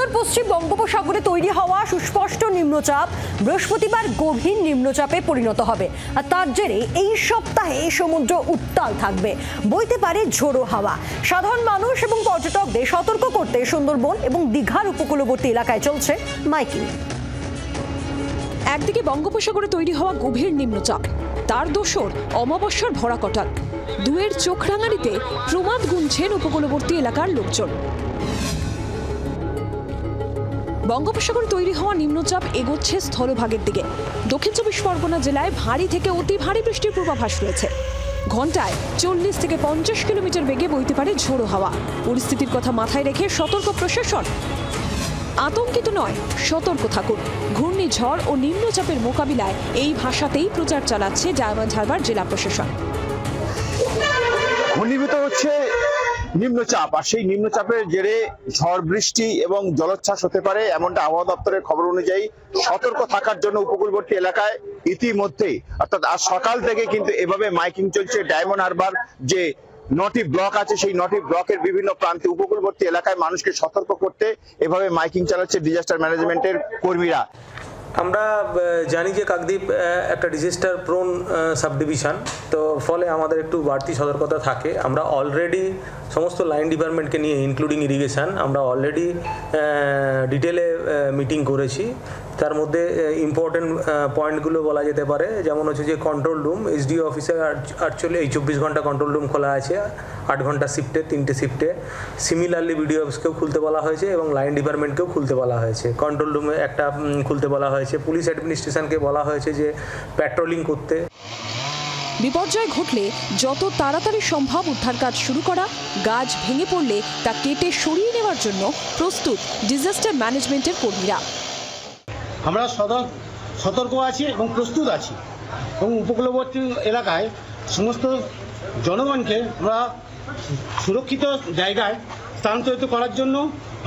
উত্তর পশ্চিম বঙ্গোপসাগরে তৈরি হওয়া সুস্পষ্ট নিম্নচাপ বৃহস্পতিবার গভীর নিম্নচাপে পরিণত হবে। আর তার জেরে এই সপ্তাহে সমুদ্র উত্তাল থাকবে, বইতে পারে ঝোড়ো হাওয়া। সাধারণ মানুষ এবং পর্যটকদের সতর্ক করতে সুন্দরবন এবং দীঘার উপকূলবর্তী এলাকায় চলছে মাইকিং। একদিকে বঙ্গোপসাগরে তৈরি হওয়া গভীর নিম্নচাপ, তার দোসর অমাবস্যার ভরা কটাক, দুয়ের চোখ রাঙানিতে প্রমাদ গুনছেন উপকূলবর্তী এলাকার লোকজন। বঙ্গোপসাগরে তৈরি হওয়া নিম্নচাপ এগোচ্ছে স্থলভাগের দিকে। দক্ষিণ ২৪ পরগনা জেলায় ভারী থেকে অতি ভারী বৃষ্টির পূর্বাভাস রয়েছে। ঘন্টায় ৪০ থেকে ৫০ কিলোমিটার বেগে বইতে পারে ঝোড়ো হাওয়া। পরিস্থিতির কথা মাথায় রেখে সতর্ক প্রশাসন। আতঙ্কিত নয়, সতর্ক থাকুন। ঘূর্ণিঝড় ও নিম্নচাপের মোকাবিলায় এই ভাষাতেই প্রচার চালাচ্ছে ডায়মন্ড হারবার জেলা প্রশাসন। ঘনীভূত হচ্ছে নিম্নচাপ, আর সেই নিম্নচাপের জেরে ঝড় বৃষ্টি এবং জলোচ্ছ্বাস হতে পারে, এমনটা আবহাওয়া দপ্তরের খবর অনুযায়ী। সতর্ক থাকার জন্য উপকূলবর্তী এলাকায় ইতিমধ্যেই অর্থাৎ আজ সকাল থেকে কিন্তু এভাবে মাইকিং চলছে। ডায়মন্ড হারবার যে ৯টি ব্লক আছে, সেই ৯টি ব্লকের বিভিন্ন প্রান্তে উপকূলবর্তী এলাকায় মানুষকে সতর্ক করতে এভাবে মাইকিং চালাচ্ছে ডিজাস্টার ম্যানেজমেন্টের কর্মীরা। আমরা জানি যে কাকদ্বীপ একটা ডিজাস্টার প্রোন সাব ডিভিশন, তো ফলে আমাদের একটু বাড়তি সতর্কতা থাকে। আমরা অলরেডি সমস্ত লাইন ডিপার্টমেন্টকে নিয়ে ইনক্লুডিং ইরিগেশন আমরা অলরেডি ডিটেলে মিটিং করেছি। তার মধ্যে ইম্পর্টেন্ট পয়েন্টগুলো বলা যেতে পারে, যেমন হচ্ছে যে কন্ট্রোল রুম, এসডিও অফিসে অ্যাকচুয়ালি এই ২৪ ঘন্টা কন্ট্রোল রুম খোলা আছে, ৮ ঘন্টা শিফটে, ৩টে শিফটে। সিমিলারলি বিডিও অফিসকেও খুলতে বলা হয়েছে এবং লাইন ডিপার্টমেন্টকেও খুলতে বলা হয়েছে। কন্ট্রোল রুমে একটা খুলতে বলা হয়েছে। পুলিশ অ্যাডমিনিস্ট্রেশনকে বলা হয়েছে যে প্যাট্রোলিং করতে। বিপর্যয় ঘটলে যত তাড়াতাড়ি সম্ভব উদ্ধার কাজ শুরু করা, গাছ ভেঙে পড়লে তা কেটে সরিয়ে নেওয়ার জন্য প্রস্তুত ডিজাস্টার ম্যানেজমেন্টের কর্মীরা। আমরা সতর্ক আছি এবং প্রস্তুত আছি, এবং উপকূলবর্তী এলাকায় সমস্ত জনগণকে আমরা সুরক্ষিত জায়গায় স্থানান্তরিত করার জন্য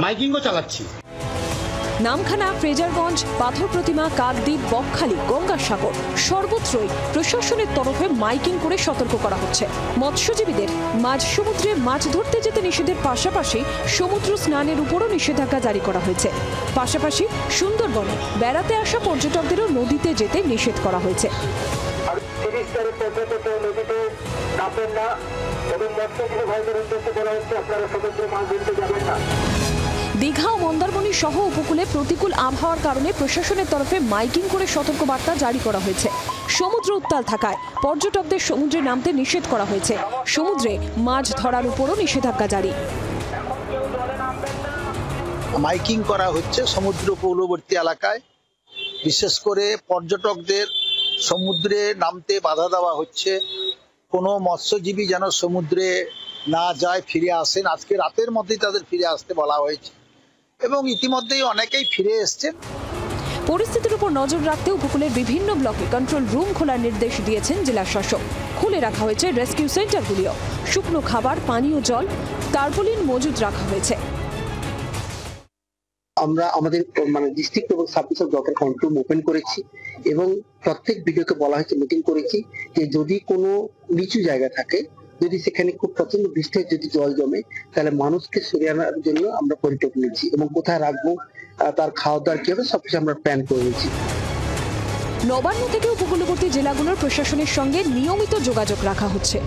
মাইকিংও চালাচ্ছি। নামখানা, ফ্রেজারগঞ্জ, পাথর প্রতিমা, কাকদ্বীপ, বকখালি, গঙ্গাসাগর সর্বত্রই প্রশাসনের তরফে মাইকিং করে সতর্ক করা হচ্ছে। মৎস্যজীবীদের মাঝ সমুদ্রে মাছ ধরতে যেতে নিষেধের পাশাপাশি সমুদ্র স্নানের উপরও নিষেধাজ্ঞা জারি করা হয়েছে। পাশাপাশি সুন্দরবনে বেড়াতে আসা পর্যটকদেরও নদীতে যেতে নিষেধ করা হয়েছে। দীঘা ও মন্দারমণি সহ উপকূলে প্রতিকূল আবহাওয়ার কারণে প্রশাসনের তরফে মাইকিং করে সতর্কবার্তা জারি করা হয়েছে। সমুদ্র উত্তাল থাকায় পর্যটকদের সমুদ্রে নামতে নিষেধ করা হয়েছে। সমুদ্রে মাছ ধরার উপরও নিষেধাজ্ঞা জারি। মাইকিং করা হচ্ছে সমুদ্র উপকূলবর্তী এলাকায়, বিশেষ করে পর্যটকদের সমুদ্রে নামতে বাধা দেওয়া হচ্ছে। কোনো মৎস্যজীবী যেন সমুদ্রে না যায়, ফিরে আসেন। আজকে রাতের মধ্যেই তাদের ফিরে আসতে বলা হয়েছে এবং ইতিমধ্যেই অনেকেই ফিরে এসছেন। পরিস্থিতির উপর নজর রাখতে উপকূলের বিভিন্ন ব্লকে কন্ট্রোল রুম খোলার নির্দেশ দিয়েছেন জেলা শাসক। খুলে রাখা হয়েছে রেস্কিউ সেন্টারগুলিও। শুকনো খাবার, পানীয় জল, তারপলিন মজুদ রাখা হয়েছে। আমরা আমাদের ডিস্ট্রিক্ট এবং সাব ডিভিশন ব্লকের কন্ট্রোল রুম ওপেন করেছি এবং প্রত্যেক ভিডিওকে বলা হয়েছে, মিটিং করেছি যে যদি কোনো নিচু জায়গা থাকে, যদি সেখানে খুব প্রচন্ড বৃষ্টির যদি জল জমে, তাহলে মানুষকে সরিয়ে আনার জন্য আমরা পরিকল্পনা নিচ্ছি এবং কোথায় রাখবো, তার খাওয়া দাওয়ার কি হবে, সবকিছু আমরা প্ল্যান করে নিচ্ছি। নবান্ন থেকে উপকূলবর্তী জেলাগুলোর প্রশাসনের সঙ্গে নিয়মিত যোগাযোগ রাখা হচ্ছে।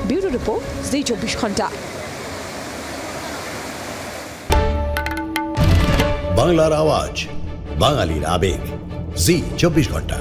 ব্যুরো রিপোর্ট, জি ২৪ ঘন্টা। বাংলার আওয়াজ, বাঙালির আবেগ, জি ২৪ ঘন্টা।